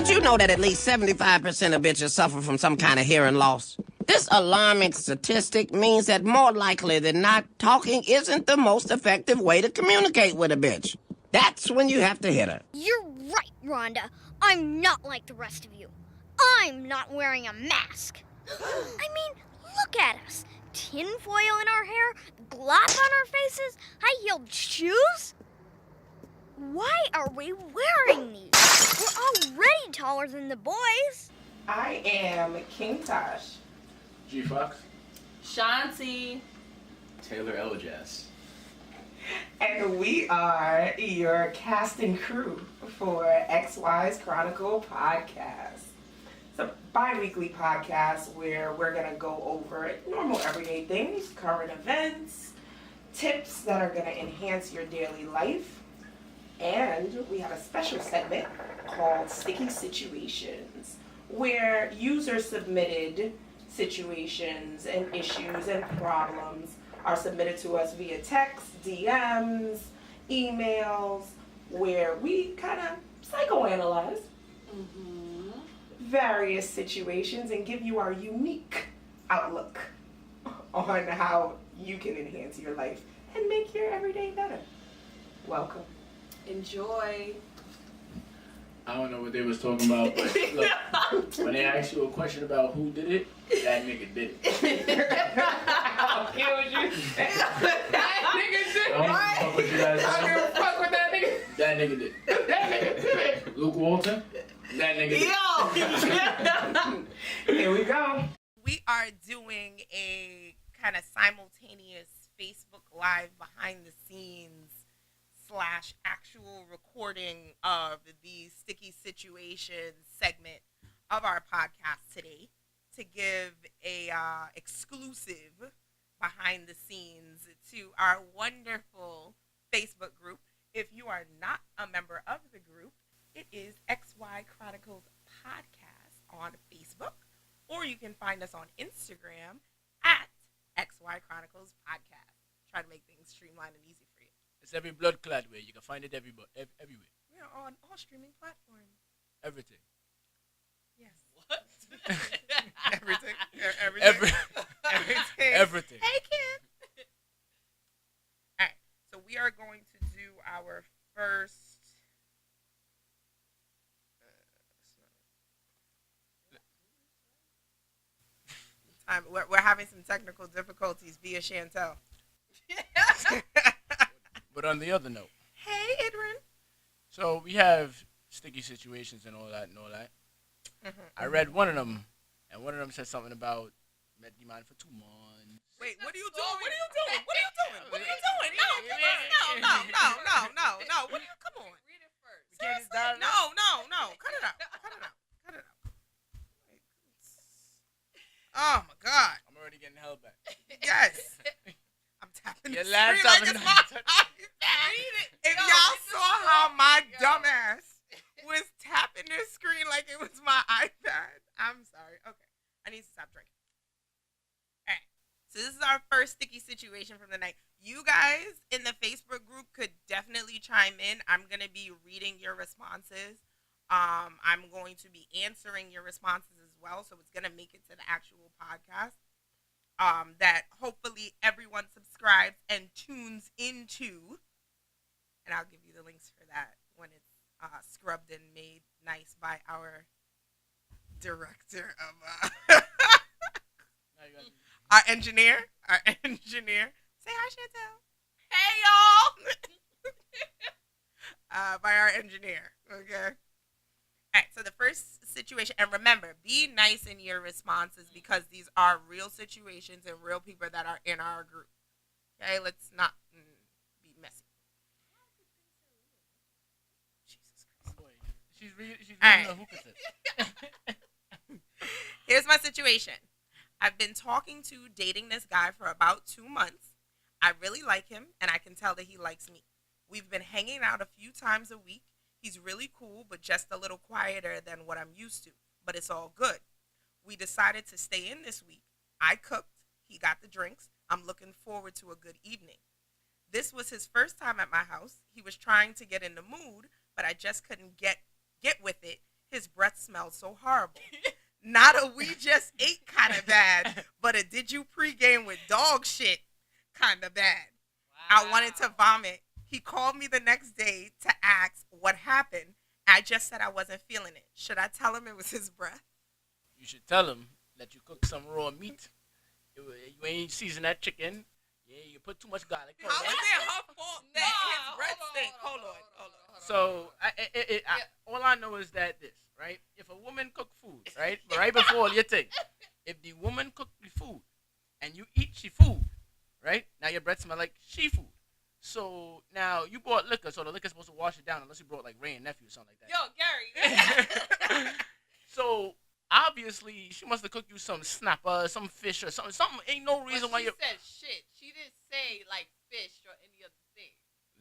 Did you know that at least 75% of bitches suffer from some kind of hearing loss? This alarming statistic means that more likely than not, talking isn't the most effective way to communicate with a bitch. That's when you have to hit her. You're right, Rhonda. I'm not like the rest of you. I'm not wearing a mask. I mean, look at us. Tinfoil in our hair, glass on our faces, high-heeled shoes. Why are we wearing these? We're already taller than the boys. I am King Tash. G Fox. Shanty. Taylor Elajas. And we are your cast and crew for XY's Chronicle podcast. It's a bi-weekly podcast where we're going to go over normal everyday things, current events, tips that are going to enhance your daily life. And we have a special segment called Sticky Situations, where user-submitted situations and issues and problems are submitted to us via text, DMs, emails, where we kind of psychoanalyze various situations and give you our unique outlook on how you can enhance your life and make your everyday better. Welcome. Enjoy. I don't know what they was talking about, but look, when they ask you a question about who did it, that nigga did it. I'll kill you. That nigga did I don't give a fuck what you guys I don't say. give a fuck with that nigga. That nigga did it. That nigga did it. Luke Walton, that nigga did it. Here we go. We are doing a kind of simultaneous Facebook Live behind the scenes / actual recording of the Sticky Situations segment of our podcast today to give a exclusive behind the scenes to our wonderful Facebook group. If you are not a member of the group, it is XY Chronicles Podcast on Facebook, or you can find us on Instagram at XY Chronicles Podcast. Try to make things streamlined and easy for you. It's every blood clad way. You can find it everywhere. We are on all streaming platforms. Everything. Yes. What? Everything. Everything. Everything. Hey, Kim. All right. So we are going to do our first. Time. We're having some technical difficulties via Chantel. But on the other note, Hey, Idrin. so we have sticky situations and all that. I read one of them, and one of them said something about met the man for 2 months. Wait, what are you doing? What are you doing? What are you doing? What are you doing? No. What are you? Come on. Read it first. Seriously? No. Cut it out. Oh my God. I'm already getting held back. Yes. I'm tapping Your the screen laptop like is it's not my touching. iPad. If Yo, y'all this is saw so how my funny, yo. dumbass was tapping this screen like it was my iPad, I'm sorry. Okay. I need to stop drinking. All right. So this is our first sticky situation from the night. You guys in the Facebook group could definitely chime in. I'm going to be reading your responses. I'm going to be answering your responses as well, so it's going to make it to the actual podcast. That hopefully everyone subscribes and tunes into. And I'll give you the links for that when it's scrubbed and made nice by our director of our engineer. Say hi, Chantel. Hey, y'all. By our engineer. Okay. All right, so the first situation, and remember, be nice in your responses because these are real situations and real people that are in our group. Okay, let's not be messy. Jesus Christ. Boy, she's reading All a right. hookah tip. Here's my situation. I've been talking to dating this guy for about 2 months. I really like him, and I can tell that he likes me. We've been hanging out a few times a week. He's really cool, but just a little quieter than what I'm used to. But it's all good. We decided to stay in this week. I cooked. He got the drinks. I'm looking forward to a good evening. This was his first time at my house. He was trying to get in the mood, but I just couldn't get with it. His breath smelled so horrible. Not a we just ate kind of bad, but a did you pregame with dog shit kind of bad. Wow. I wanted to vomit. He called me the next day to ask what happened. I just said I wasn't feeling it. Should I tell him it was his breath? You should tell him that you cook some raw meat. You ain't season that chicken. Yeah, you put too much garlic. How is it her fault that his breath stink? Hold on. So, all I know is that this, right? If a woman cook food, right before your thing, if the woman cook the food and you eat she food, right? Now your breath smell like she food. So now you bought liquor, so the liquor's supposed to wash it down unless you brought like Ray and Nephew or something like Yo, that. Gary. So obviously she must have cooked you some snapper, some fish or something. Something ain't no reason why you. She said shit. She didn't say like fish or any other thing.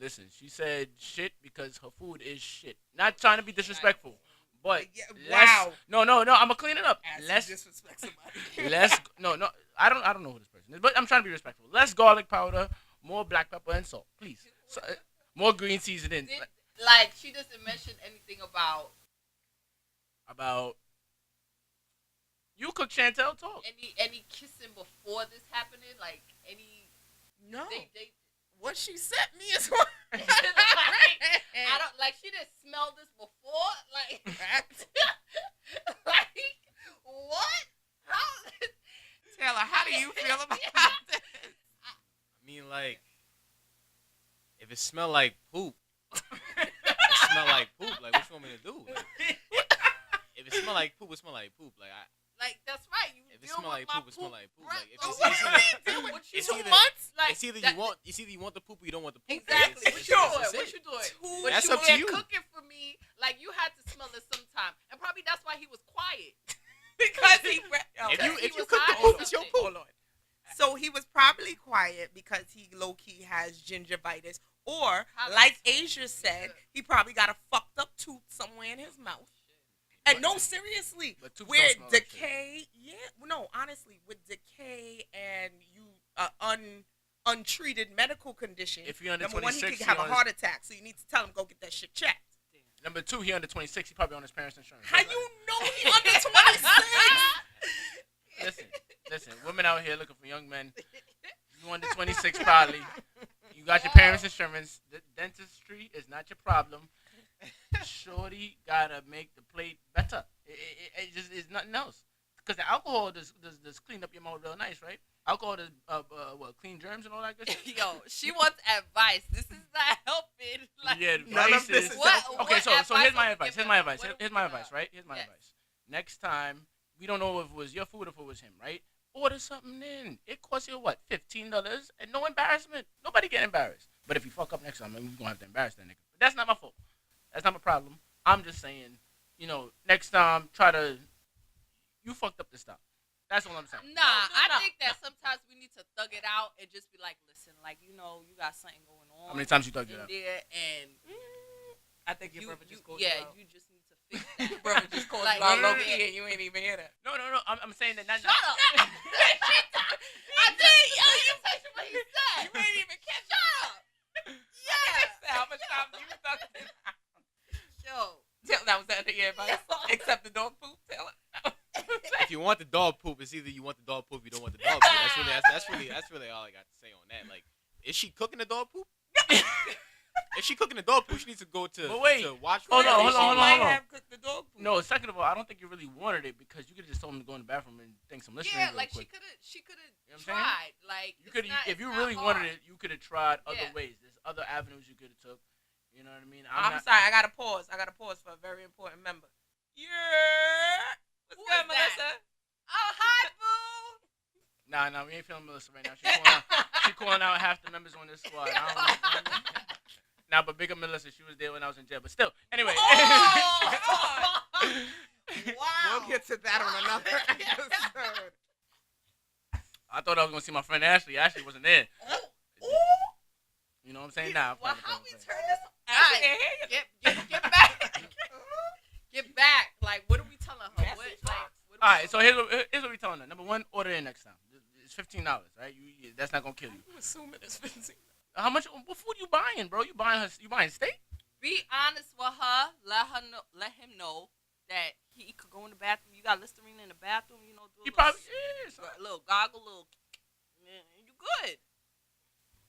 Listen, she said shit because her food is shit. Not trying to be disrespectful, but wow. No, I'm gonna clean it up. Let's disrespect somebody. No. I don't know who this person is, but I'm trying to be respectful. Less garlic powder, more black pepper and salt, please. So, more green seasoning. Like she doesn't mention anything about you cook Chantel talk. any kissing before this happening, like any. No. They what she sent me is what. I don't like. She didn't smell this before, like. Like what? How? Taylor, how do you feel about this? I mean, like, if it smell like poop, it smell like poop. Like, what you want me to do? Like, if it smell like poop, it smell like poop. Like that's right. You if it smell like poop, it smell like poop. Like, if What it's do you do with it's 2 either- months? like it's either that, you want the poop or you don't want the poop. exactly. It's- What you it's- doing? it's What it. you doing? Two- But That's you up to were you. cooking for me. Like you had to smell it sometime, and probably that's why he was quiet. Because he If you was cook the hiding poop, it's your something. poop. So he was probably quiet because he low key has gingivitis, or How like that's- Asia said, he probably got a fucked up tooth somewhere in his mouth. And no, seriously, But tooths where don't smell like decay, no, honestly, with decay and you untreated medical condition, If you're under number one, he 26, could have a you're on heart attack. So you need to tell him go get that shit checked. Number 2, he under 26. He probably on his parents' insurance. How you know he under 26? Listen. Women out here looking for young men. You under 26 probably. You got your parents' insurance. The dentistry is not your problem. Shorty gotta make the plate better. It just is nothing else. Because the alcohol does clean up your mouth real nice, right? Alcohol does clean germs and all that good stuff. Yo, she wants advice. This is not helping. Like, Yeah, none of advice this is. is Okay, so here's my advice. Give Here's her? my advice. What Here's do my we advice, do? right? Here's my Yes. advice. Next time, we don't know if it was your food or if it was him, right? Order something in. It costs you what, $15, and no embarrassment. Nobody get embarrassed. But if you fuck up next time, then we're gonna have to embarrass that nigga. But that's not my fault. That's not my problem. I'm just saying, next time you fucked up this time. That's what I'm saying. Nah, I think that sometimes we need to thug it out and just be like, listen, like you got something going on. How many times you thugged it in out? there, and I think your brother just called you out. you just need to fix that. Your brother just called Like, you out yeah. low key and you ain't even hear that. No. I'm saying that. Shut up. I did. Yo, you touched what he said. You ain't even catch Shut up. Yeah. how much time you thugged it out. Yo. That was under your advice. Except the dog poop, Taylor. If you want the dog poop, it's either you want the dog poop, you don't want the dog poop. That's really all I got to say on that. Like, is she cooking the dog poop? If she cooking the dog poop, she needs to go to watch. Hold on, hold on, She hold on, might hold on. have cooked the dog poop. No, second of all, I don't think you really wanted it because you could have just told him to go in the bathroom and think some listening Yeah, real like quick. she could have You know what I'm saying? tried. Like You could, it's not- if it's you not really hard. wanted it, you could have tried other Yeah. ways. There's other avenues you could have took. You know what I mean? I'm not, sorry, I gotta pause. For a very important member. Yeah. What's Who good, is that? Melissa? Oh, hi, boo. Nah, we ain't feeling Melissa right now. She calling out half the members on this squad. Nah, but big up Melissa. She was there when I was in jail. But still, anyway. Oh, wow. We'll get to that on another episode. I thought I was gonna see my friend Ashley. Ashley wasn't there. Ooh. You know what I'm saying? Nah. Well, I'm how we playing. turn this? I All right, can't hear you. get back. Get back. Like, what are we telling her? Message What box. are we All right, so telling her? here's what we telling her. Number one, order in next time. It's $15, right? That's not gonna kill you. I'm assuming it's $15. How much? What food you buying, bro? You buying steak? Be honest with her. Let him know that he could go in the bathroom. You got Listerine in the bathroom. You know, do He a probably a little goggle, man, you good.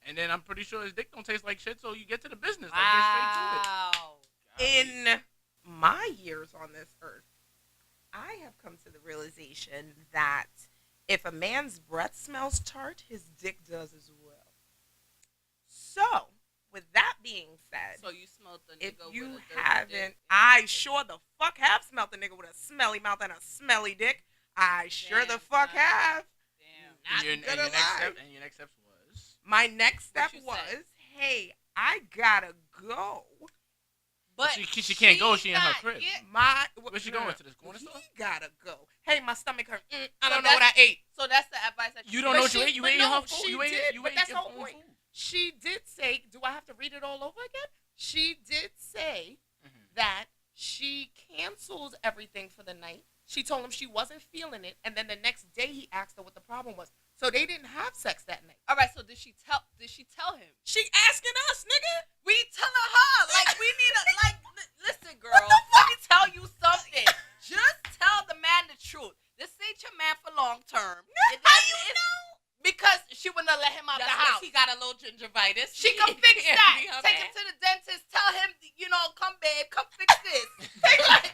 And then I'm pretty sure his dick don't taste like shit, so you get to the business. Like, get straight to it. Wow. In my years on this earth, I have come to the realization that if a man's breath smells tart, his dick does as well. So, with that being said, So you smelled the if nigga you with a dirty haven't, dick. I sure the fuck have smelled a nigga with a smelly mouth and a smelly dick. I sure the Damn, fuck son. have. Damn. Not And gonna your lie. next step was? My next step What you was, said? hey, I gotta go. But She can't go. She in her not crib. yet- Where's she going, to this corner store? He gotta go. Hey, my stomach hurt. I So don't know what I that's- ate. So that's the advice that You don't know But what you she- ate? You but ate no, her food? she You ate did, you but ate that's your the whole own point. food. She did say, do I have to read it all over again? She did say Mhm. that she canceled everything for the night. She told him she wasn't feeling it, and then the next day he asked her what the problem was. So they didn't have sex that night. All right. So did she tell him? She asking us, nigga. We telling her like we need a listen, girl. Let me tell you something. Just tell the man the truth. This ain't your man for long term. How you know? Because she wouldn't let him out the house. He got a little gingivitis. She can fix that. Take him to the dentist. Tell him, come babe, come fix this.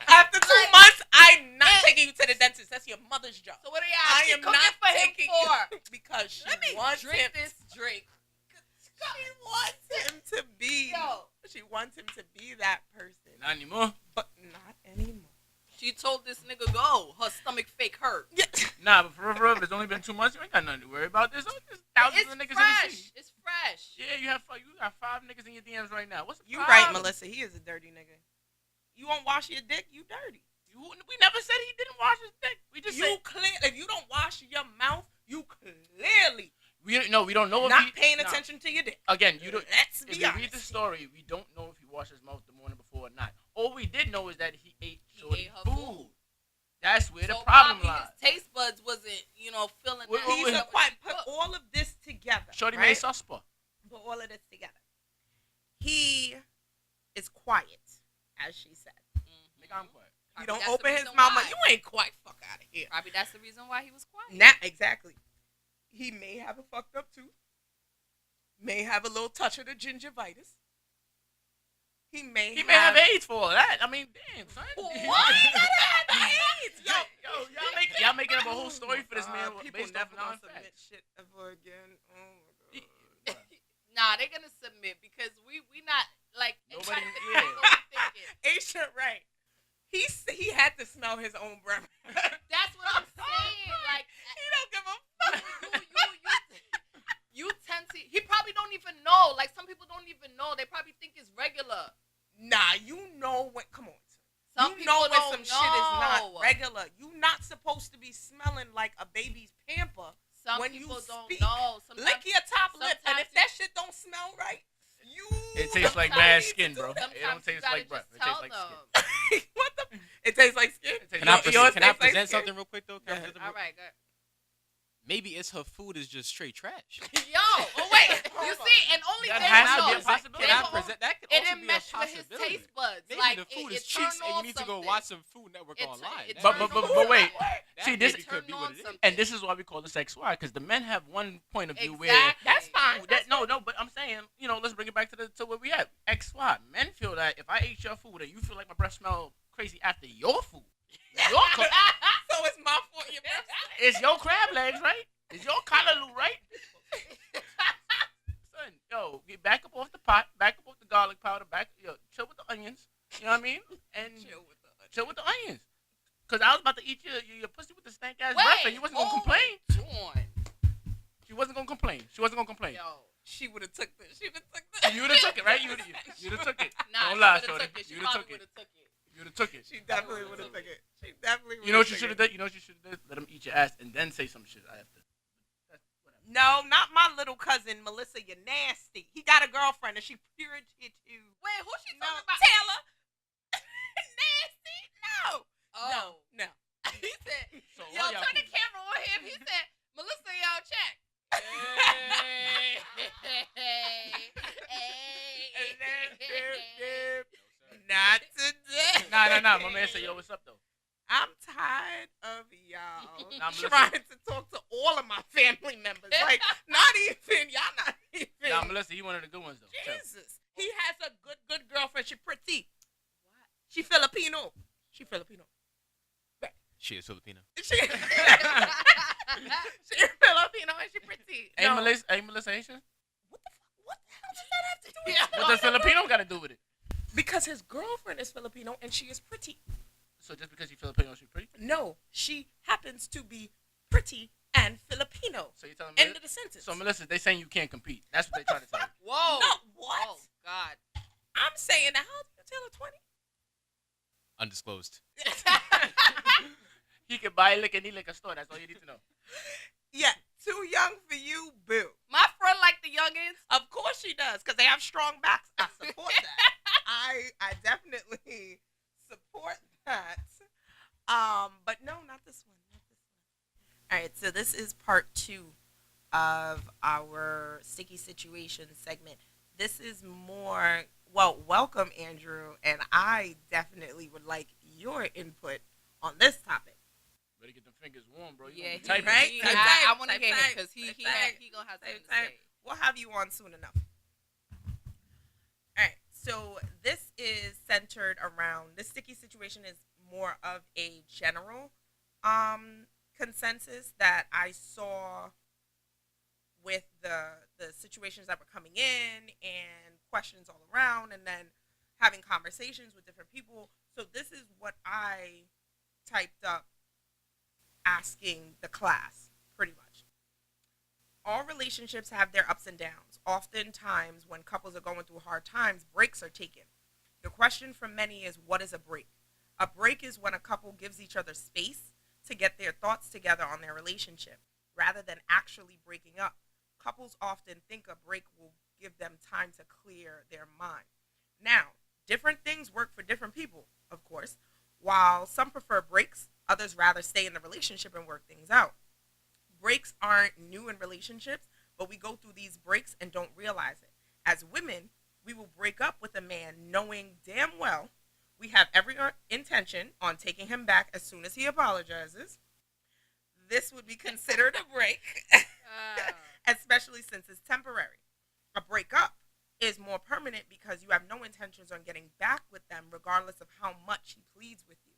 After 2 months, I'm not taking you to the dentist. That's your mother's job. So what are I y'all am cooking not for him taking for? you because she Let me wants drink him. this drink. She wants him to be. Yo. She wants him to be that person, Not anymore. but not anymore. She told this nigga go. Her stomach fake hurt. Yeah. Nah, but for real, it's only been 2 months. You ain't got nothing to worry about. There's thousands It's of niggas in the fresh. city. It's fresh. Yeah, you got 5 niggas in your DMs right now. What's the You problem? right, Melissa. He is a dirty nigga. You won't wash your dick, you dirty. We never said he didn't wash his dick. We just You said clear. If you don't wash your mouth, you clearly we don't know if not he, paying nah. attention to your dick. Again, you don't. Let's If be you honest. read the story, we don't know if he washed his mouth the morning before or not. All we did know is that he ate He ate her food. That's where the So problem probably lies. his taste buds wasn't, feeling Wait, that. wait, He's wait. a quiet. Put all of this together. Shorty right? made suspa. Put all of this together. He is quiet, as she said. Nigga, I'm quiet. You Probably don't that's the open his reason mouth why. like, you ain't quite fuck out of here. Probably that's the reason why he was quiet. Now, exactly. He may have a fucked up tooth. May have a little touch of the gingivitis. He may have AIDS for all that. I mean, damn, son. What? He gotta have AIDS. Yo, y'all making up a whole story for this man People based off never gonna non-facts. submit shit ever again. Oh my god. Nah, they're gonna submit because we not like Nobody- exactly yeah. what we thinking. Aisha, right. He had to smell his own breath. That's what I'm saying. Like he don't give a fuck. you tend to. He probably don't even know. Like some people don't even know. They probably think it's regular. Nah, you know when. Come on. Some You people know when don't some shit is not know. regular. You not supposed to be smelling like a baby's pamper. Some when people you don't speak. know. Lick your top lip, and if sometimes that shit don't smell right, you. It tastes like somebody mad needs skin, to do bro. that. It don't taste like breath. It tastes like skin. What the? It tastes like skin. It tastes Can I like present, Yours can I tastes like present skin. something real quick though? Can I present something All real- right, good. Maybe it's her food is just straight trash. Yo, oh wait, you see, and only That they has to be know. a possibility. Can I They present that? Could It also didn't be a mesh with his possibility. taste buds. Maybe like the food it is cheeks, turned and on you need to go something. watch some Food Network It online. turned That- But wait. that See, this maybe could be turned what on it is. something. And this is why we call this XY, because the men have one point of view where Exactly. That's fine. but I'm saying, let's bring it back to where we at. XY. Men feel that if I ate your food and you feel like my breath smell crazy after your food, your So it's my fault. Your breath. it's your crab legs, right? It's your callaloo, right? Son, yo, get back up off the pot, back up off the garlic powder, chill with the onions. You know what I mean? And chill with the onions. Cause I was about to eat your pussy with the stank ass breath, and you wasn't gonna complain. She wasn't gonna complain. Yo, She would have took this. She would have took this. You would have took it, right? You'd have took it. nah, Don't lie, she shorty. would've took it. She You'd have probably took it. would've took it. You'd have took it. She definitely would have took it. She definitely. You know what you would've should have took done? You know what you should have done? Let him eat your ass and then say some shit after. That's whatever. it. No, not my little cousin Melissa. You're nasty. He got a girlfriend and she pure too. Wait, who she No, talking about? Taylor. Nasty. No. Oh, No. he said, So yo, all y'all turn the cool. camera on him. He said, Melissa, yo, check. Not today. Nah. My man said, yo, what's up, though? I'm Nah, Melissa. trying to talk to all of my family members. Like, not even, y'all not even. Nah, Melissa, he one of the good ones, though. Jesus. He has a good girlfriend. She pretty. What? She Filipino. She Filipino. She is Filipino. She Filipino and she pretty. Ain't No. Melissa Haitian? What the fuck? What the hell does that have to do with it? What does Filipino got to do with it? Because his girlfriend is Filipino and she is pretty. So just because she's Filipino, she's pretty? No, she happens to be pretty and Filipino. So you're telling me? End of the sentence. So Melissa, they saying you can't compete. That's what they trying to tell you. Whoa. No, what? Oh, God. I'm saying that. How old are you, Taylor? 20? Undisclosed. He can buy liquor and he liquor store. That's all you need to know. Yeah, too young for you, boo. My friend like the youngins. Of course she does, because they have strong backs. I support that. I definitely support that. But no, not this one. Not this one. All right, so this is part 2 of our sticky situation segment. This is more, well, welcome, Andrew, and I definitely would like your input on this topic. Better get them fingers warm, bro. You Yeah, gonna be typing. right? I want to Type, hear him type, because he type, gonna have something to Type. say. We'll have you on soon enough. All right, so this is centered around, this sticky situation is more of a general consensus that I saw with the situations that were coming in and questions all around and then having conversations with different people. So this is what I typed up asking the class, pretty much. All relationships have their ups and downs. Oftentimes, when couples are going through hard times, breaks are taken. The question from many is, what is a break? A break is when a couple gives each other space to get their thoughts together on their relationship, rather than actually breaking up. Couples often think a break will give them time to clear their mind. Now, different things work for different people, of course. While some prefer breaks, others rather stay in the relationship and work things out. Breaks aren't new in relationships, but we go through these breaks and don't realize it. As women, we will break up with a man knowing damn well we have every intention on taking him back as soon as he apologizes. This would be considered a break, especially since it's temporary. A breakup is more permanent because you have no intentions on getting back with them regardless of how much he pleads with you.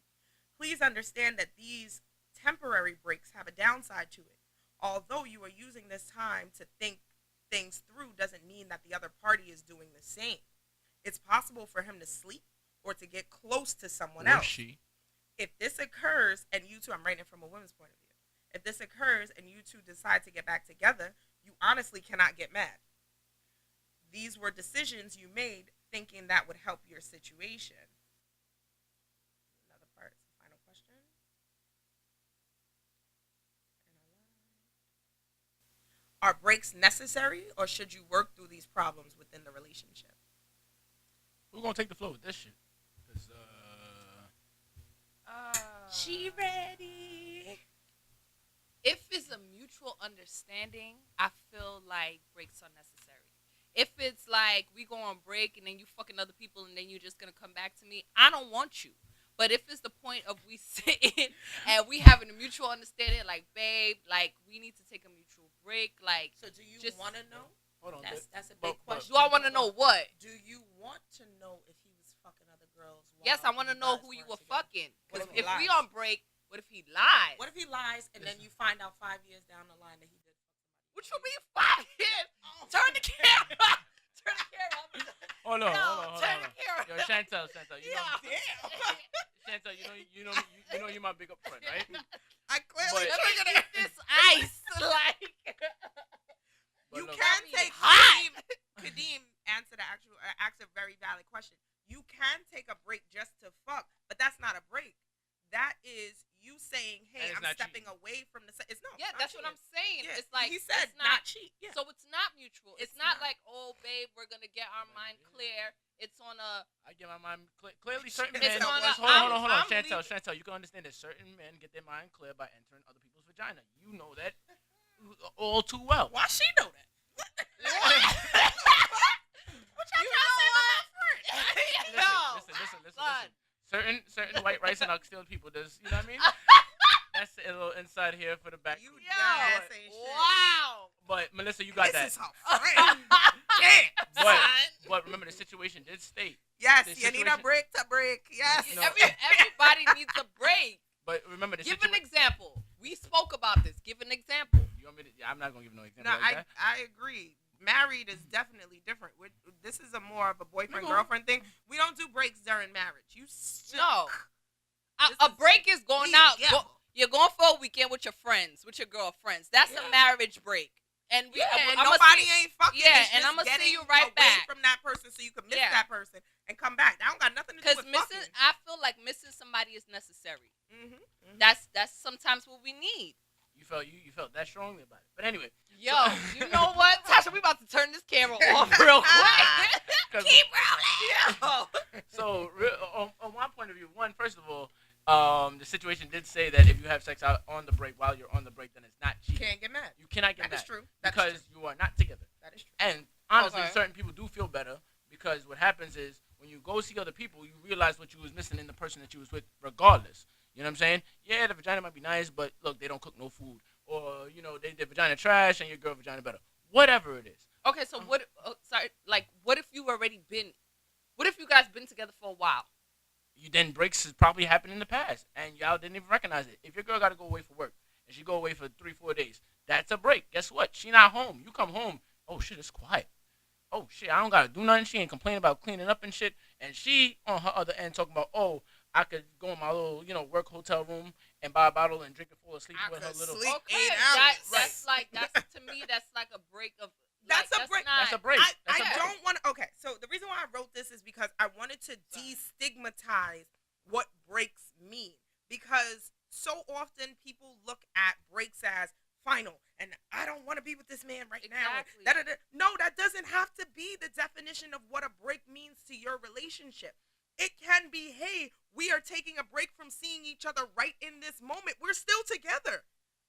Please understand that these temporary breaks have a downside to it. Although you are using this time to think things through doesn't mean that the other party is doing the same. It's possible for him to sleep or to get close to someone else. She. If this occurs and you two, I'm writing from a woman's point of view. If this occurs and you two decide to get back together, you honestly cannot get mad. These were decisions you made thinking that would help your situation. Another part, final question. Are breaks necessary, or should you work through these problems within the relationship? Who's gonna take the floor with this shit? 'Cause, She ready. If it's a mutual understanding, I feel like breaks are necessary. If it's like we go on break and then you fucking other people and then you're just gonna come back to me, I don't want you. But if it's the point of we sitting and we having a mutual understanding, like, babe, like, we need to take a mutual break, like. So do you just want to know? hold on. That's a big question. Do I want to know what? Do you want to know if he was fucking other girls? Yes, I want to you know guys who you weren't were together? fucking. What Because if he if we lies? on break, what if he lies? What if he lies and then you find out 5 years down the line that he did fuck somebody? What you mean 5 years? Turn the camera. Turn the camera. Hold on. Turn the camera. Yo, Chantel, you know, Damn. Chantel, you know you're my big up friend, right? I clearly But- triggered Let it. me eat this ice. Like. But You look, can me take hot. Kadeem answer the ask a very valid question. You can take a break just to fuck, but that's not a break. That is you saying, "Hey, And it's I'm not stepping away from the." It's no. Yeah, not that's what I'm cheating. saying. Yeah, It's like he said, it's not cheat. Yeah. So it's not mutual. It's It's not not. like, oh, babe, we're gonna get our mind clear. It's on a. I get my mind clearly. Certain It's men. on a- Hold on. I'm Chantel, you can understand that certain men get their mind clear by entering other people's vagina. You know that all too well. Why she know that? What y'all You trying to say know about my friend? No. Listen. Son. Certain white rice and oxtail people, you know what I mean? That's a little inside here for the back. You ass ain't shit. Wow. But Melissa, you got that. This is her friend. Damn. But remember, the situation did state. Yes, The you need a situation- break to break. Yes. No. Everybody needs a break. But remember, the Give an situation. example. We spoke about this. Give an example. You want me to? I'm not gonna give no example. No, like that. I agree. Married is definitely different. This is a more of a boyfriend Nigga. girlfriend thing. We don't do breaks during marriage. You suck. No. This A is break is going we out. together. You're going for a weekend with your friends, with your girlfriends. That's a marriage break. And and I'ma nobody see- ain't fucking. Yeah, It's and just I'ma see getting you right away back. from that person so you can miss Yeah. that person and come back. That don't got nothing to do Because with missing, fucking. I feel like missing somebody is necessary. Mm-hmm. That's sometimes what we need. You felt that strongly about it. But anyway, Yo, you know what, Tasha? We about to turn this camera off real quick. 'cause- Keep rolling. so on my point of view, first of all, the situation did say that if you have sex out on the break while you're on the break, then it's not You cheating. can't get mad. You cannot get That mad is true. That's because true. you are not together. That is true. And honestly, Okay. certain people do feel better because what happens is when you go see other people, you realize what you was missing in the person that you was with, regardless. You know what I'm saying? Yeah, the vagina might be nice, but look, they don't cook no food, or their vagina trash and your girl vagina better. Whatever it is. Okay, so what? What if you already been? What if you guys been together for a while? Then breaks has probably happened in the past, and y'all didn't even recognize it. If your girl got to go away for work, and she go away for 3-4 days, that's a break. Guess what? She not home. You come home. Oh shit, it's quiet. Oh shit, I don't gotta do nothing. She ain't complaining about cleaning up and shit. And she on her other end talking about, oh, I could go in my little, work hotel room and buy a bottle and drink and fall asleep I with her could little. sleep. Okay, 8 hours. that's to me that's like a break of. That's a break. That's a break. I That's a break. don't want to. Okay, so the reason why I wrote this is because I wanted to destigmatize what breaks mean. Because so often people look at breaks as final, and I don't want to be with this man right Exactly. now. No, that doesn't have to be the definition of what a break means to your relationship. It can be, hey, we are taking a break from seeing each other right in this moment. We're still together.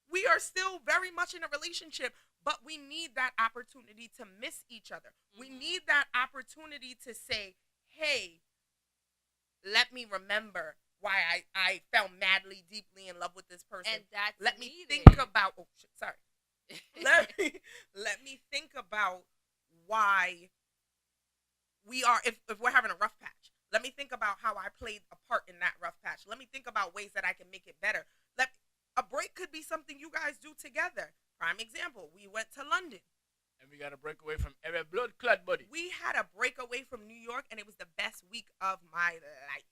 We are still very much in a relationship, but we need that opportunity to miss each other. We need that opportunity to say, hey, let me remember why I fell madly, deeply in love with this person. And that's let me needed. think about, oh, shit, sorry. let me think about why we are, if we're having a rough patch, let me think about how I played a part in that rough patch. Let me think about ways that I can make it better. A break could be something you guys do together. Prime example, we went to London. And we got to break away from every blood clot buddy. We had a break away from New York, and it was the best week of my life.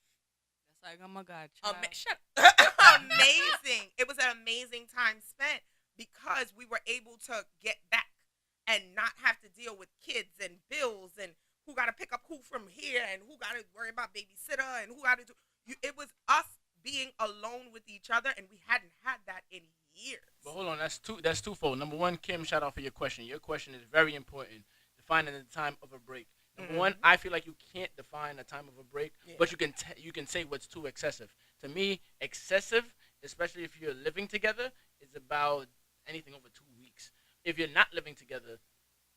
That's like, oh my God, Shut up. Amazing. It was an amazing time spent because we were able to get back and not have to deal with kids and bills and who got to pick up who from here and who got to worry about babysitter and who got to do. It was us being alone with each other, and we hadn't had that in years. But hold on, that's twofold. Number one, Kim, shout out for your question. Your question is very important. Defining the time of a break. Number one, I feel like you can't define a time of a break, but you can say what's too excessive. To me, excessive, especially if you're living together, is about anything over 2 weeks. If you're not living together,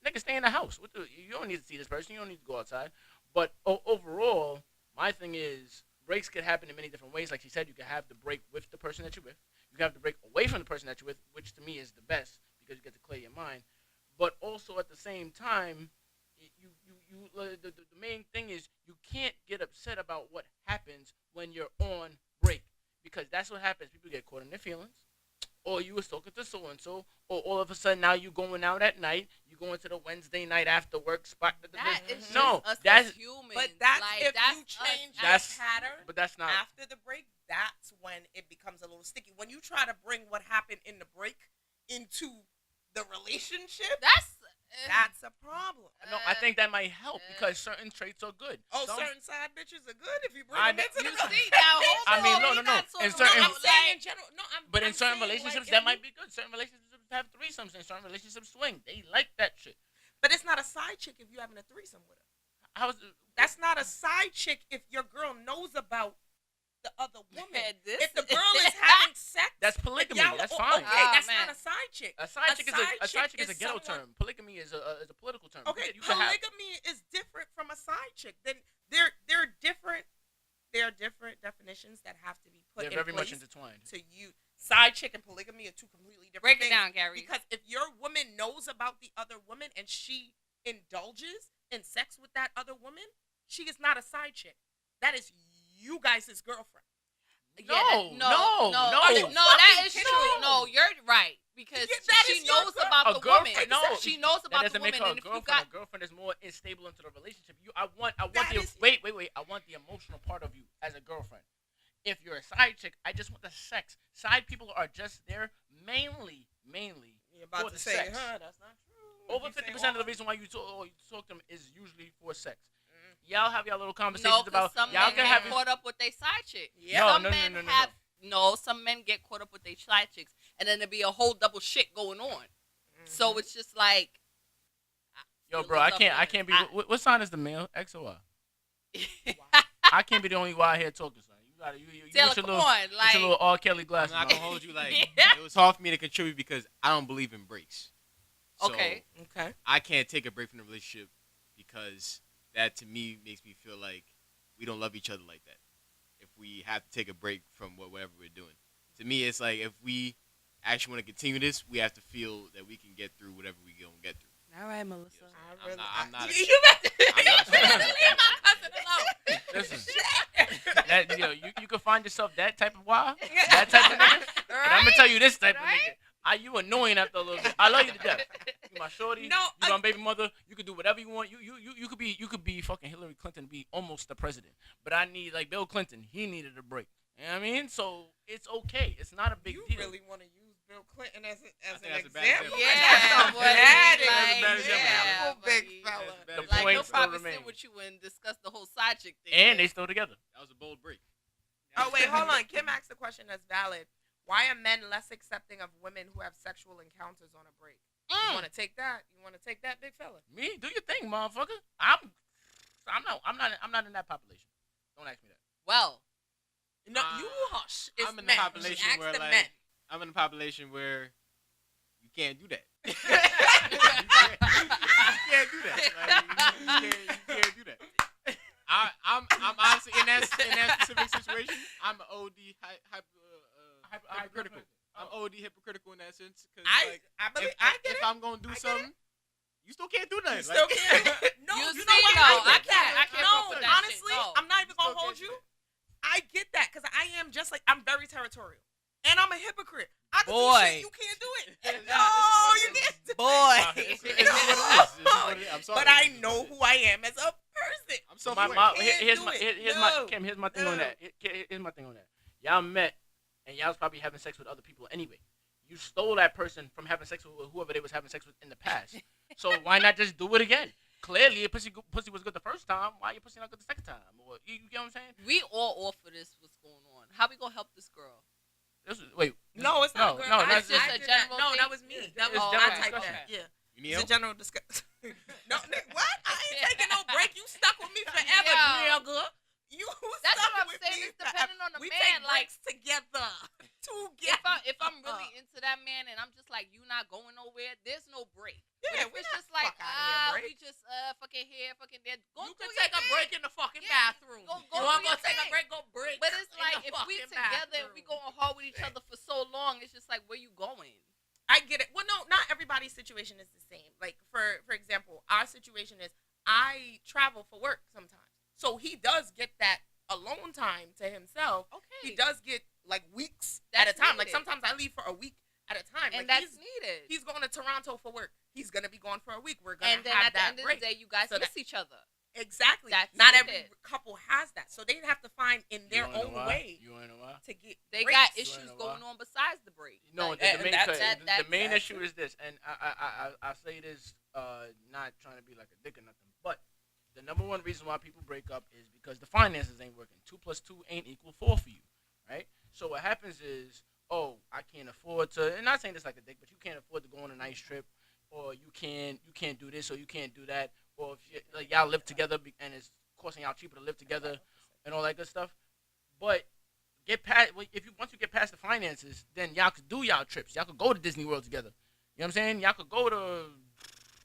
nigga, stay in the house. You don't need to see this person. You don't need to go outside. But overall, my thing is breaks could happen in many different ways. Like she said, you can have the break with the person that you're with. You can have the break away from the person that you're with, which to me is the best because you get to clear your mind. But also at the same time, the main thing is you can't get upset about what happens when you're on break because that's what happens. People get caught in their feelings, or you was talking to so and so, or all of a sudden now you going out at night. You going to the Wednesday night after work spot. That is no, just us that's as humans. But that's like, if that's you change us that as- pattern. But that's not. After the break, that's when it becomes a little sticky. When you try to bring what happened in the break into the relationship, that's a problem. No, I think that might help because certain traits are good. Oh, Some- certain side bitches are good if you bring I them into You the see now, hold I mean, on, no, we no, not no. In talking certain- I'm about, saying like, in general. No, But in I'm certain saying, relationships, like, that if might you- be good. Certain relationships have threesomes, and certain relationships swing. They like that shit. But it's not a side chick if you're having a threesome with her. How's That's not a side chick if your girl knows about the other woman. this- If the girl is having sex, That's polygamy. y'all- That's oh, fine. Okay, Oh, that's man. not a side chick. A side chick is a ghetto someone- term. Polygamy is a political term. Okay, You can have- polygamy is different from a side chick. Then they're different. There are different definitions that have to be put They're in very much place intertwined. to you Side chick and polygamy are two completely different Break it things. down, Gary. Because if your woman knows about the other woman and she indulges in sex with that other woman, she is not a side chick. That is you guys' girlfriend. No, that is true. No, you're right because she knows about the woman. No, she knows about the woman. And if you got a girlfriend is more unstable into the relationship. I want the emotional part of you as a girlfriend. If you're a side chick, I just want the sex. Side people are just there mainly You're about for to the say, sex. that's not true. Over 50% of the reason why you talk to them is usually for sex. Y'all have y'all little conversations No, about some y'all men can get have caught up with their side chick. Yeah. Some men get caught up with their side chicks, and then there be a whole double shit going on. So it's just like, yo, bro, I can't be. What sign is the male? X or Y? I can't be the only Y here talking, son. You Taylor, with your come little, on, with your little R. Kelly glasses. I'm not gonna on. hold you. Like it was hard for me to contribute because I don't believe in breaks. So Okay. I can't take a break from the relationship because that to me makes me feel like we don't love each other like that. If we have to take a break from whatever we're doing, to me it's like if we actually want to continue this, we have to feel that we can get through whatever we gonna get through. All right, Melissa. I'm not. You better leave my cousin alone. Listen, you can find yourself that type of Y, that type of nigga. But I'm gonna tell you this type of nigga. You annoying after a little bit. I love you to death. You my shorty. No, you my baby mother. You can do whatever you want. You could be fucking Hillary Clinton, be almost the president. But I need like Bill Clinton. He needed a break. You know what I mean? So it's okay. It's not a big deal. You really want to use Bill Clinton as an that's a bad example? example. Yeah, That's but bad big fella. The Like point he'll still probably remains. sit with you and discuss the whole side chick thing. And they still together. That was a bold break. Oh wait, hold on. Kim asked a question that's valid. Why are men less accepting of women who have sexual encounters on a break? You want to take that? You want to take that, big fella? Me, do your thing, motherfucker. I'm not in that population. Don't ask me that. Well, No, you hush. It's I'm in men. the population Ask where the like men. I'm in the population where you can't do that. you can't do that. Like, you can't do that. I'm honestly in that specific situation. I'm OD hypocritical. I'm OD hypocritical in that sense because if I'm gonna do something, you still can't do nothing. Still Like, can't. No, You you see, know what? no, I get can't- that. I can't No, fuck with that honestly, shit, no. I'm not even gonna Still hold can't you. do that. I get that because I am just like I'm very territorial, and I'm a hypocrite. I can do Boy. shit, you can't do it. No, you can't. Do boy. It's what it is. It's what it is. I'm sorry. But I know who I am as a person. I'm so Here's my No. Kim. Here's my thing on that. Here's my thing on that. Y'all met, and y'all was probably having sex with other people anyway. You stole that person from having sex with whoever they was having sex with in the past. So why not just do it again? Clearly, your pussy was good the first time. Why your pussy not good the second time? Or you get what I'm saying? We all offer this. What's going on? How we gonna help this girl? No, it's not. No, girl. no, I that's did just a that. general No, thing? that was me. That was It's I general typed discussion. that. Yeah. You need It's a help? general discussion. No, what? I ain't taking no break. You stuck with me forever, Yeah. nigga. You That's stuck what I'm with saying. me It's depending on the we man. take Like, breaks together. Together. if I'm really into that man and I'm just like, you not going nowhere, there's no break. Yeah, But if we it's not just like, fuck outta here, we just fucking here, fucking there. Go You do can your take a thing. break in the fucking Yeah. bathroom. Go you want do your to take a thing. break? Go break. But it's in like the if we fucking together and we bathroom. going hard with each other for so long, it's just like, where you going? I get it. Well, no, not everybody's situation is the same. Like for example, our situation is I travel for work sometimes, so he does get that alone time to himself. Okay. He does get like weeks That's at a time. Like needed. sometimes I leave for a week at a time. And like that's needed. he's going to Toronto for work. He's gonna be gone for a week. We're gonna And then have at the that end of break. the day, you guys So miss that- each other. Exactly. That's Not it. every couple has that, so they have to find in their You wanna know own why? way You wanna know why? to get. They breaks. got You issues wanna know going why? on besides the break. No, Like, the main, that- the main that's issue is this, and I say this not trying to be like a dick or nothing, but the number one reason why people break up is because the finances ain't working. 2 + 2 ain't equal 4 for you, right? So what happens is, oh, I can't afford to, and not saying this like a dick, but you can't afford to go on a nice trip, or you can't do this, or you can't do that, or if you, like y'all live together and it's costing y'all cheaper to live together and all that good stuff. But once you get past the finances, then y'all could do y'all trips. Y'all could go to Disney World together. You know what I'm saying? Y'all could go to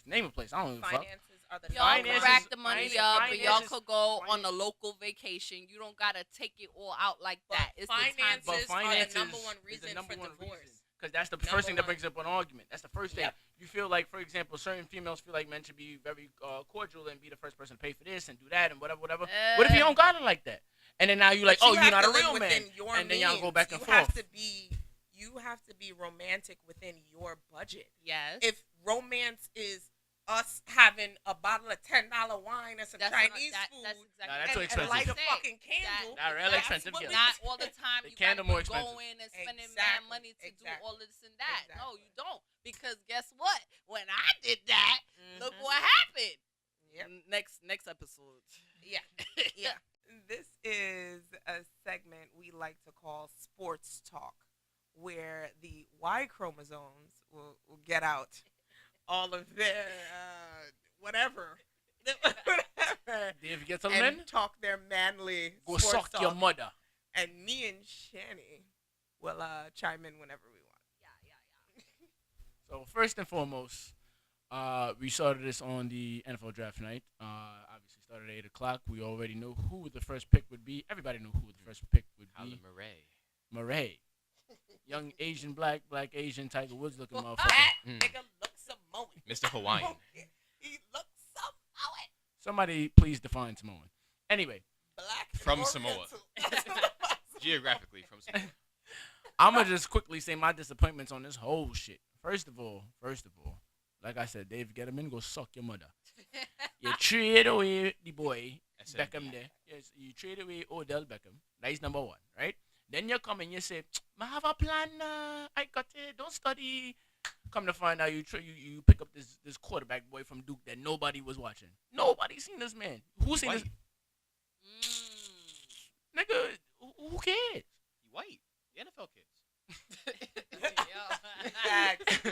name a place. I don't even fuck. Finances are the Y'all number can one. rack the money up, and y'all finances- could go on a local vacation. You don't gotta take it all out like that. It's the time. finances are the number one is the reason number for one divorce. reason. Because that's the Number first thing that one. brings up an argument. That's the first thing. Yep. You feel like, for example, certain females feel like men should be very cordial and be the first person to pay for this and do that and whatever. What if you don't got it like that? And then now you like, But oh, you you're have not to a live real within man. your And then y'all go means. back and You forth. have to be romantic within your budget. Yes. If romance is us having a bottle of $10 wine and some Chinese food That's exactly Nah, that's too and expensive. light a Say fucking candle, That real that's expensive, what yeah. we Not do. all the time. The You candle gotta more be expensive. going and spending Exactly, mad money to do exactly, all of this and that. exactly. No, you don't. Because guess what? When I did that, look Mhm. what happened. Yep. Next episode. Yeah, yeah. This is a segment we like to call Sports Talk, where the Y chromosomes will get out all of their whatever. If you get some and men, talk their manly go sports suck talk. your mother. And me and Shanny will chime in whenever we want. Yeah. So first and foremost, we started this on the NFL draft night. Obviously started at 8:00. We already knew who the first pick would be. Everybody knew who the first pick would be. Kyler Murray. Murray, young Asian, black Asian, Tiger Woods looking That motherfucker. nigga looks Samoan. Mr. Hawaiian. He looks Samoan. Somebody please define Samoan. Anyway, Black From and Samoa. Oriental. That's what it was. Geographically from Samoa. I'ma just quickly say my disappointments on this whole shit. First of all, like I said, Dave Gettleman, go suck your mother. You trade away the boy SMB. Beckham there. Yes, you trade away Odell Beckham. That is number one, right? Then you come and you say, I have a plan. I got it. Don't study. Come to find out, you pick up this quarterback boy from Duke that nobody was watching. Nobody seen this man. Who seen White. this? Nigga, who cares? He white. The NFL kids. Facts.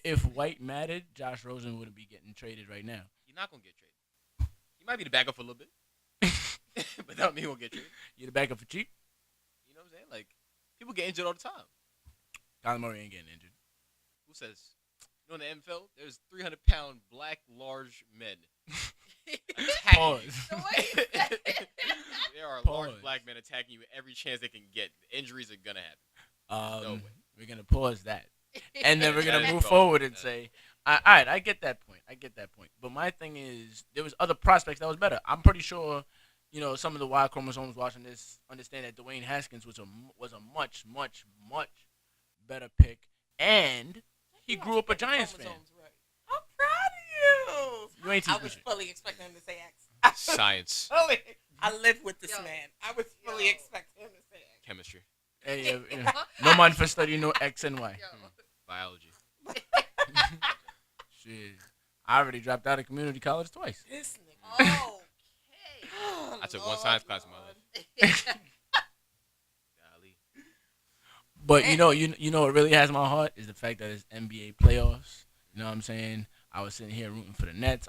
If White mattered, Josh Rosen wouldn't be getting traded right now. He's not gonna get traded. He might be the backup for a little bit. But that don't mean he won't get traded. You're the backup for cheap. You know what I'm saying? Like, people get injured all the time. Kyler Murray ain't getting injured. Who says? You know, in the NFL, there's 300-pound black large men. Pause. There are Pause. large black men attacking you every chance they can get. Injuries are gonna happen. No way. We're gonna pause that, and then we're That gonna is move wrong. forward and That- say, all right, I get that point. But my thing is, there was other prospects that was better. I'm pretty sure, some of the Y chromosomes watching this understand that Dwayne Haskins was a much better pick, and he grew up a Giants fan. I'm proud of you. You ain't I teaching was shit. fully expecting him to say X. Science. I live with this Yo. man. I was fully Yo. expecting him to say X. Chemistry. Hey, no man for studying no X and Y. Biology. Shit, I already dropped out of community college twice. This nigga. Okay. I took one science class in my life. Golly. But you know what really has my heart is the fact that it's NBA playoffs. You know what I'm saying? I was sitting here rooting for the Nets.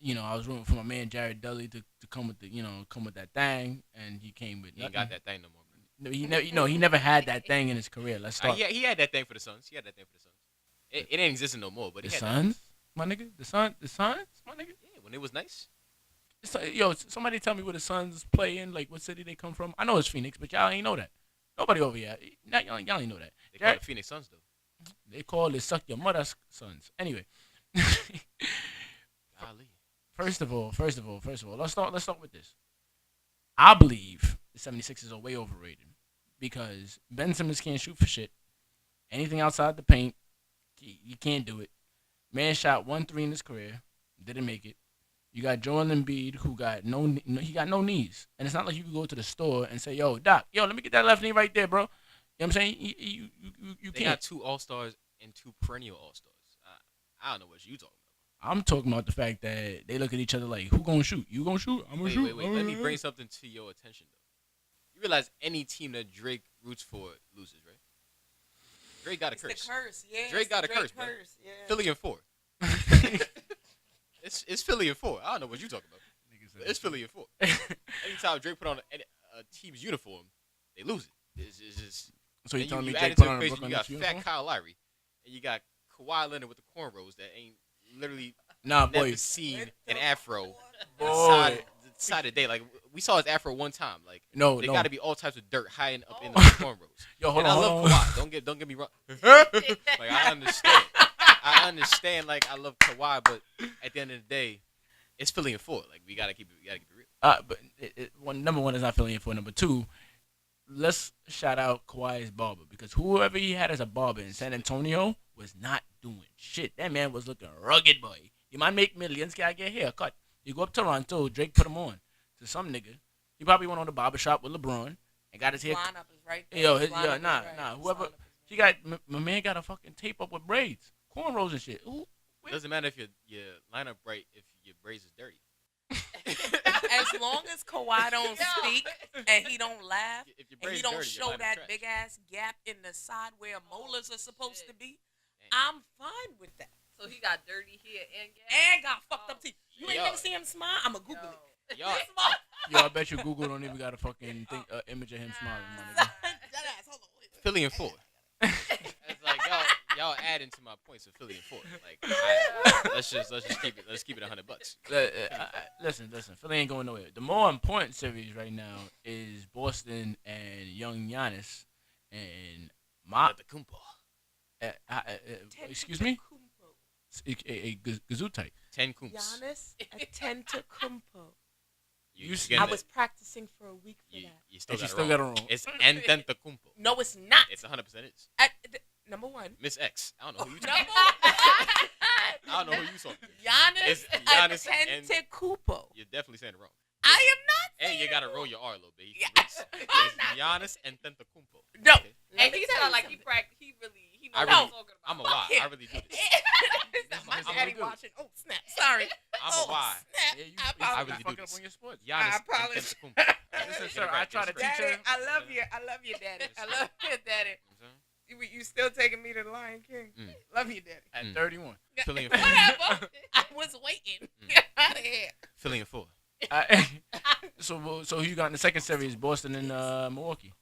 I was rooting for my man Jared Dudley to come with that thing, and he came with He ain't nothing. got that thing no more, man. No, he never had that thing in his career. Let's start. He had that thing for the Suns. It ain't existing no more, but The he had Suns, my nigga. The Suns, my nigga. that. Yeah, when it was nice. Somebody tell me where the Suns play in, like what city they come from. I know it's Phoenix, but y'all ain't know that. Nobody over here. Y'all ain't know that. They call it Phoenix Suns, though. They call it suck your mother's sons. Anyway. Golly. First of all, let's start with this. I believe the 76ers are way overrated because Ben Simmons can't shoot for shit. Anything outside the paint, you can't do it. Man shot 1 3 in his career, didn't make it. You got Joel Embiid who got no knees, and it's not like you could go to the store and say, "Yo, Doc, let me get that left knee right there, bro." You know what I'm saying? You They can't. got 2 All-Stars and 2 perennial All-Stars. I don't know what you talking about. I'm talking about the fact that they look at each other like, "Who gonna shoot? You gonna shoot? I'm gonna shoot." Wait. Let me bring something to your attention, though. You realize any team that Drake roots for loses, right? Drake got a It's curse. the curse, yeah. Drake it's got the a curse, man. yeah. Philly in 4. It's Philly in 4. I don't know what you talking about. It's Philly in 4. Anytime Drake put on a team's uniform, they lose it. It's just. So you and telling me add Drake it put to on a the equation, Brooklyn you got Nets fat uniform? Kyle Lowry, and you got Kawhi Leonard with the cornrows that ain't literally Nah, never boy. seen an afro Boy. side of day. Like we saw his afro one time. Like No, there no. got to be all types of dirt hiding up in the cornrows. Yo, hold And on, I love hold on. Kawhi. Don't get me wrong. Like I understand. I understand. Like I love Kawhi, but at the end of the day, it's Philly and 4. Like we gotta keep it real. But number one is not feeling it for. Number two, let's shout out Kawhi's barber because whoever he had as a barber in San Antonio was not doing shit. That man was looking rugged, boy. You might make millions, gotta get a haircut. You go up to Toronto, Drake put him on to some nigga. He probably went on the barber shop with LeBron and got his hair. Lineup is right there. Yo, His lineup is nah. right. Whoever His lineup is he got, my man got a fucking tape up with braids, cornrows and shit. Ooh, It doesn't matter if your lineup right if your braids is dirty. As long as Kawhi don't speak and he don't laugh If your and braids he don't dirty, your show lineup that trash. big ass gap in the side where molars are supposed to be, Dang. I'm fine with that. So he got dirty here and And got fucked up teeth. You ain't Yo. never see him smile? I'ma Google it. Y'all, yo, I bet you Google don't even got a fucking image of him smiling, my nigga. Deadass, hold on, wait. Philly and 4. It's like y'all adding to my points of Philly and 4. Like let's just keep it $100. Listen. Philly ain't going nowhere. The more important series right now is Boston and young Giannis and Antetokounmpo. excuse me, a Gazoo type. 10 Kumps. Giannis Antetokounmpo. You I getting I it. was practicing for a week for You, that. you still And got she it still wrong. got it wrong. It's Antetokounmpo. No, it's not. It's 100% is. Number one. Miss X. I don't know who you Number talking. I don't know who you talking. Giannis It's Giannis and- Antetokounmpo. You're definitely saying it wrong. I am not. And you saying gotta it roll wrong. your R a little bit. Yeah. It's Giannis and Antetokounmpo. No. Okay? And Let me he tell sound you like he something. knows I what really- he's talking about. I'm a Fuck lie. him. I really do this. My I'm daddy a- watching. Oh snap! Sorry. I'm oh a why. snap! Yeah, you, I I apologize. really do fucking this. up on your sports. Giannis and apologize. Antetokounmpo. Listen, Get sir, it I right. try to Get it teach right. Daddy, I love you. I love you, Daddy. I love you, Daddy. You still taking me to the Lion King? Mm. Love you, Daddy. At 31. Philly and 4. Whatever. I was waiting. Get out of here. Philly and 4. So who you got in the second series? Boston and Milwaukee.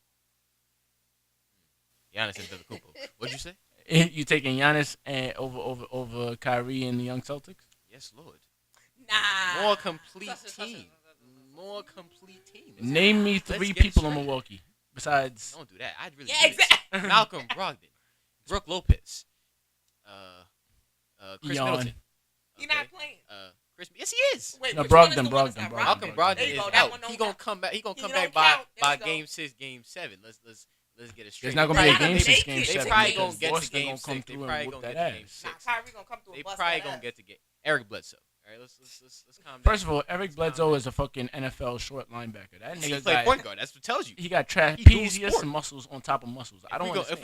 Giannis and Antetokounmpo. What'd you say? You taking Giannis and over Kyrie and the young Celtics? Yes, Lord. Nah. More complete team. More complete team. Name me Let's 3 get it people in straight. Milwaukee besides. Don't do that. I'd really Yeah, do this. exactly. Malcolm Brogdon, Brooke Lopez, Chris Yawn. Middleton. He not playing. Chris. Yes, he is. Wait, No, which one is Brogdon, the one that's Brogdon, not Malcolm Brogdon? Brogdon There you is go, that out. one don't He gonna count. come back. He gonna He come don't back by count. There you go. Game 6, Game 7. Let's get it straight. There's not gonna be a Right. game They 6, could- game they 7. probably gonna because get to Boston game gonna come 6. They through probably and whoop gonna that get to game ass. Nah, 6. Kyrie gonna come through They and bust probably that gonna ass. get to get Eric Bledsoe. All right, let's calm down. First of all, Eric Bledsoe is a fucking NFL short linebacker. That he nigga played got, point guard. That's what tells you. he got He dual trapezius sport. muscles on top of muscles. I don't understand. If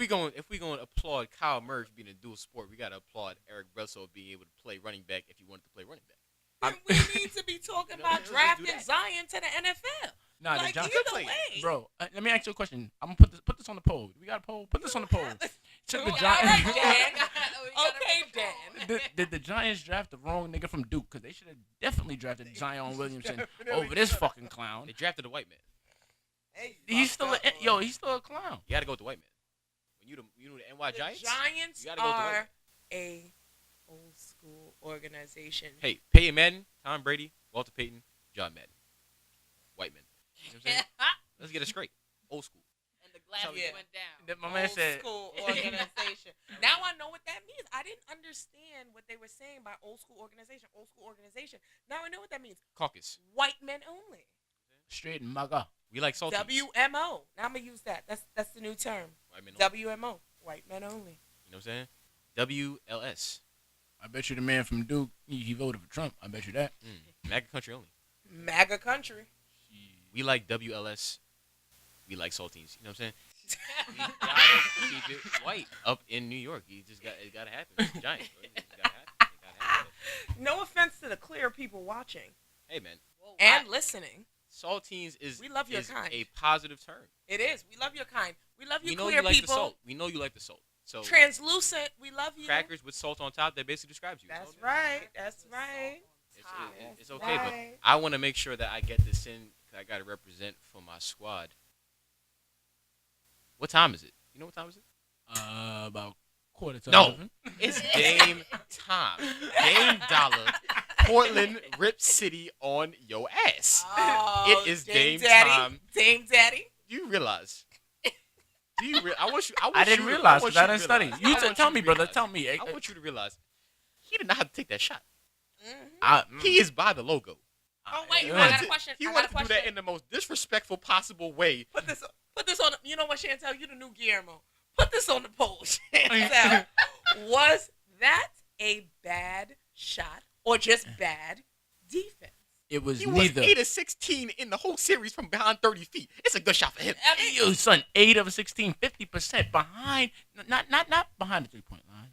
we going to applaud Kyle Murray being a dual sport, we gotta applaud Eric Bledsoe being able to play running back if he wanted to play running back. Then we need to be talking No, about let's do drafting that. Zion to the NFL. Nah, Like, the either Giants, way. bro. Let me ask you a question. I'm gonna put this on the poll. We got a poll. Put this on the poll. Took the All Giants. right, Dan. Okay, Dan. Did the Giants draft the wrong nigga from Duke? Because they should have definitely drafted Zion Williamson over this fucking clown. They drafted a white man. He's still he's still a clown. You gotta go with the white man. When you the NY The Giants. Giants You gotta go with the white man. are a old school organization. Hey, Peyton Manning, Tom Brady, Walter Payton, John Madden. White men. You know what I'm saying? Let's get it straight. Old school. And the glasses Yeah. went down. My man Old said. school organization. Now I know what that means. I didn't understand what they were saying by old school organization. Old school organization. Now I know what that means. Caucus. White men only. Straight MAGA. We like salty. WMO. Now I'm gonna use that. That's the new term. White men only. WMO. White men only. You know what I'm saying? WLS. I bet you the man from Duke, he voted for Trump. I bet you that. MAGA country only. MAGA country. We like WLS. We like saltines. You know what I'm saying? We gotta keep it white up in New York. It gotta happen. It's Giants, bro. It gotta happen. It gotta happen. No offense to the clear people watching Hey man, Whoa, and listening. saltines is We love your is kind. a positive term. It is. We love your kind. We love you We know clear you like people. the salt. We know you like the salt. So Translucent. We love you. crackers with salt on top, that basically describes you. That's So right. That's right. It's okay, but Right. I want to make sure that I get this in because I got to represent for my squad. What time is it? You know what time is it? About Quarter to No. 11. It's Dame time. Dame Dollar. Portland Rip City on your ass. It is Dame Daddy. time. Dame Daddy. Do you realize? I want you. I didn't realize because I didn't study. You tell me, brother. Tell me. I want you to realize he did not have to take that shot. Mm-hmm. He is by the logo. Oh wait, Yeah. I got a question. He I got wanted a to do question. that in the most disrespectful possible way. Put this on. You know what, Chantel? You the new Guillermo. Put this on the poll, Chantel. Was that a bad shot or just bad defense? It was He neither. was 8 of 16 in the whole series from behind 30 feet. It's a good shot for him. Yo, son, 8 of 16, 50% behind, not behind the 3-point line,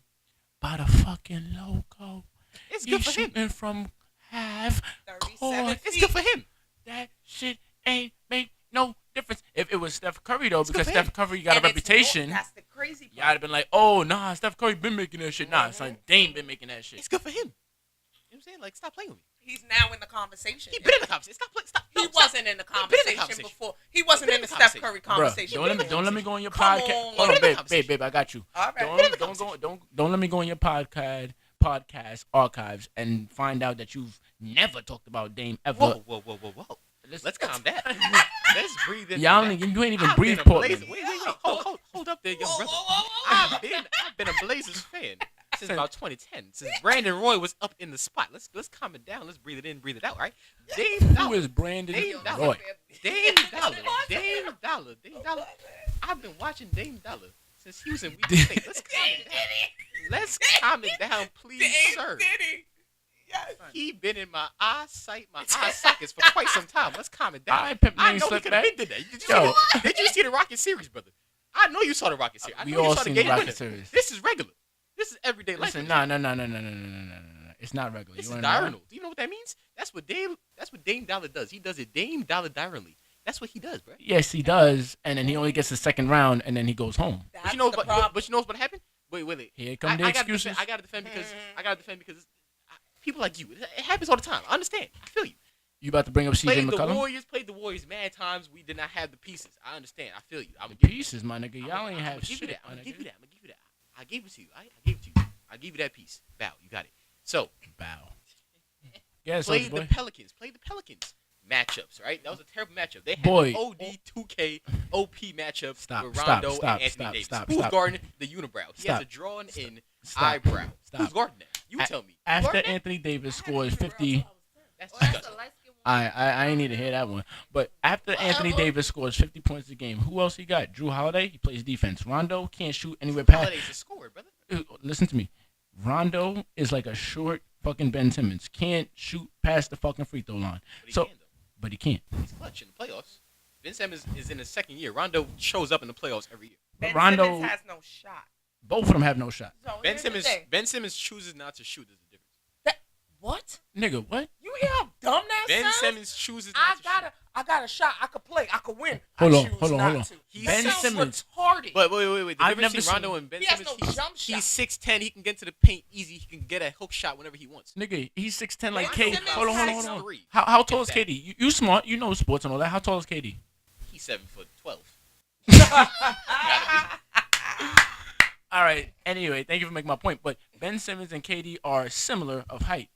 by the fucking logo. It's He's good for him. shooting from half 37 court. It's good for him. That shit ain't make no difference. If it was Steph Curry though, because good for him. Steph Curry got a And it's reputation, more- That's the crazy part. y'all would have been like, oh nah, Steph Curry been making that shit. Nah, son, Dame been making that shit. It's good for him. You know what I'm saying? Like, stop playing with me. He's now in the conversation. He been in the conversation. Stop. He No, stop. wasn't in the conversation before. He wasn't been in in the the Steph Curry Bruh, conversation. don't let me go on your Come podcast. on. Hold Been on, in the babe, I got you. All right. Don't let me go on your podcast archives and find out that you've never talked about Dame ever. Whoa. Let's calm down. Let's breathe in. Y'all ain't even I've breathe been a Portland. Blazer- Wait. Hold up there, young brother. I've been a Blazers fan since about 2010. Since Brandon Roy was up in the spot. Let's calm it down. Let's breathe it in, breathe it out, right? Dame Who Dollar. is Brandon Dame Dollar. Roy? Dame Dollar. I've been watching Dame Dollar since he was in Week State. Let's calm it down, please, sir. Yes. He been in my eye sockets for quite some time. Let's calm it down. All right, Pimp, I you know he slip could have back. been that. Yo. Did you see the Rocket series, brother? I know you saw the Rocket series. I We know you all saw seen the the game Rocket winner. series. This is regular. This is everyday life. Listen, no. It's not regular. This You is wanna know? diurnal. Do you know what that means? That's what Dame Dollar does. He does it Dame Dollar diurnally. That's what he does, bro. Yes, he does, and then he only gets the second round, and then he goes home. But you know what happened? Wait. Here come the excuses. I gotta defend because people like you. It happens all the time. I understand. I feel you. You about to bring up CJ Played McCollum? the Warriors mad times. We did not have the pieces. I understand. I feel you. I'm The pieces, my nigga. Y'all ain't have shit. I'm my gonna give you nigga. that. I gave it to you. I gave it to you. I gave you that piece. Bow. You got it. So Bow. Yes, play boy. the Pelicans. Matchups, right? That was a terrible matchup. They had Boy. OD 2K OP matchup Stop, with stop, Rondo stop, and Anthony stop, Davis. stop, Who's stop. guarding the unibrow? He has Stop. a drawn-in Stop. eyebrow. Stop. Who's guarding that? You tell me. After Guarding that? Anthony Davis scores 50, That's That's disgusting. a light skin I ain't need to hear that one. But after Anthony Davis scores 50 points a game, who else he got? Drew Holiday. He plays defense. Rondo can't shoot anywhere past. Holiday's a scorer, brother. Listen to me. Rondo is like a short fucking Ben Simmons. Can't shoot past the fucking free throw line. But he So, can, though. but he can't. He's clutch in the playoffs. Ben Simmons is in his second year. Rondo shows up in the playoffs every year. Ben Rondo- Simmons has no shot. Both of them have no shot. So Ben here's the Simmons. thing. Ben Simmons chooses not to shoot. Is the difference. What? Nigga, what? You hear how dumb that Ben sounds? Simmons chooses I not to shoot. got a shot. I could play. I could win. Hold I on, choose hold on, not hold on. to. He Ben sounds Simmons- retarded. But wait. The I've difference never between Rondo seen- and Ben He has Simmons, no jump shot. he's 6'10". He can get to the paint easy. He can get a hook shot whenever he wants. Nigga, he's 6'10" like Ben KD. Simmons Hold on. has 6'3". How tall is Get that. KD? You smart. You know sports and all that. How tall is KD? He's 7'12". All right. Anyway, thank you for making my point. But Ben Simmons and KD are similar of height.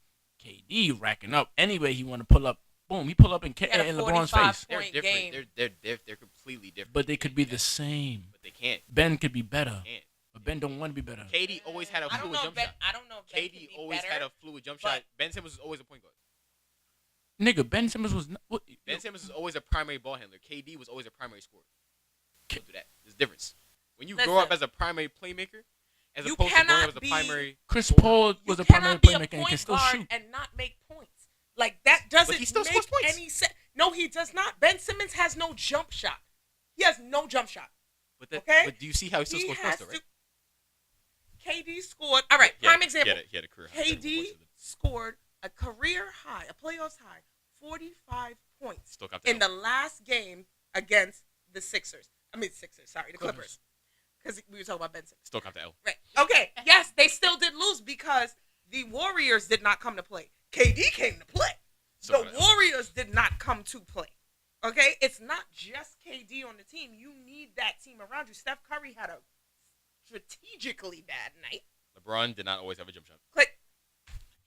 KD racking up. Anyway, he want to pull up. Boom. He pull up in Had a LeBron's 45 face. They're point different. game. They're completely different. But they could be the same. But they can't. Ben could be better. Can't. But Ben don't want to be better. KD always had a I don't fluid know. jump Ben, shot. I don't know. If Ben KD can be always better, had a fluid jump but- shot. Ben Simmons was always a point guard. Nigga, Ben Simmons was. What? Ben Simmons was always a primary ball handler. KD was always a primary scorer. Don't do that. There's a difference. When you grow up Listen. as a primary playmaker, as You opposed to growing cannot up as a be- primary. Chris scorer. Paul was you a primary cannot be a playmaker and point can still guard shoot. and not make points. Like that doesn't he still make scores points. any sense. No, he does not. Ben Simmons has no jump shot. He has no jump shot. Okay? But do you see how he still He scores has points, though, right? KD scored. All right, prime example. He had a career high. KD scored a career high, a playoffs high, 45 points Still got the in the last game against the Sixers. Sorry, the Clippers. Because we were talking about Ben Simmons. Still got the L. Right. Okay. Yes, they still did lose because the Warriors did not come to play. KD came to play. Still The got the L. Warriors did not come to play. Okay? It's not just KD on the team. You need that team around you. Steph Curry had a strategically bad night. LeBron did not always have a jump shot. Click.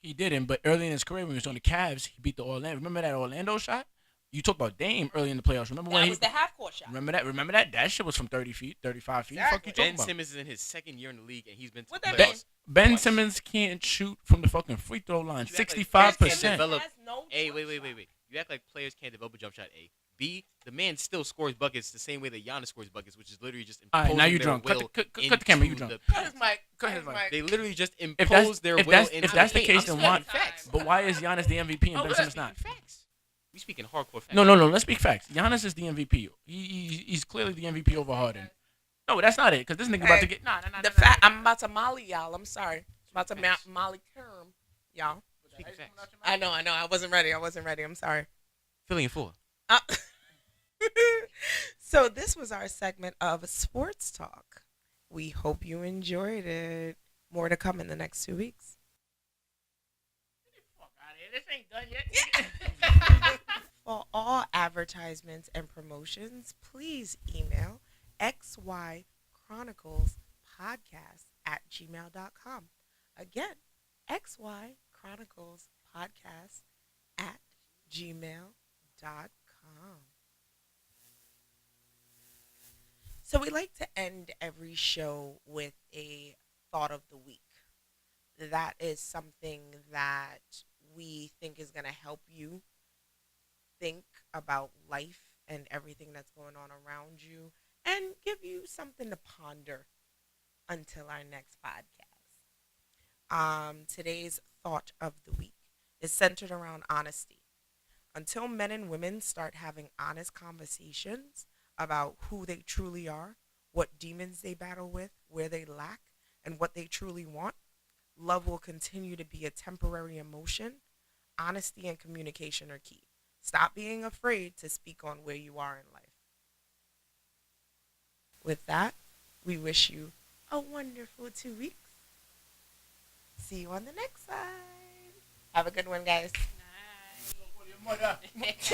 He didn't, but early in his career when he was on the Cavs, he beat the Orlando. Remember that Orlando shot? You talk about Dame early in the playoffs. Remember when That he was the half court shot. Remember that? Remember that? That shit was from 30 feet, 35 feet. Exactly. Fuck you talking Ben about? Simmons is in his second year in the league, and he's been to What the that playoffs. mean? Ben twice. Simmons can't shoot from the fucking free throw line. You act like 65%. develop- Has no Hey, jump wait. shot. You act like players can't develop a jump shot. A. B. The man still scores buckets the same way that Giannis scores buckets, which is literally just All imposing right, now you their drunk. Cut will the camera. You into drunk. Cut his mic. Cut his mic. They literally just that's- impose their if will that's- into if that's the paint. case, I'm then why- speaking facts. But why is Giannis the MVP and Oh, Ben we're Simmons speaking not? facts. We speaking hardcore facts. No. Let's speak facts. Giannis is the MVP. He's clearly the MVP over Harden. No, that's not it. Because this nigga about to get I'm about to molly y'all. I'm sorry. I'm about to molly term y'all. Speaking facts. I know. I wasn't ready. I'm sorry. Philly and 4. So this was our segment of Sports Talk. We hope you enjoyed it. More to come in the next 2 weeks. This ain't done yet. For all advertisements and promotions, please email xychroniclespodcast@gmail.com. Again, xychroniclespodcast@gmail.com. So we like to end every show with a thought of the week. That is something that we think is going to help you think about life and everything that's going on around you and give you something to ponder until our next podcast. Today's thought of the week is centered around honesty. Until men and women start having honest conversations about who they truly are, what demons they battle with, where they lack, and what they truly want, love will continue to be a temporary emotion. Honesty and communication are key. Stop being afraid to speak on where you are in life. With that, we wish you a wonderful 2 weeks. See you on the next side. Have a good one, guys. Nice.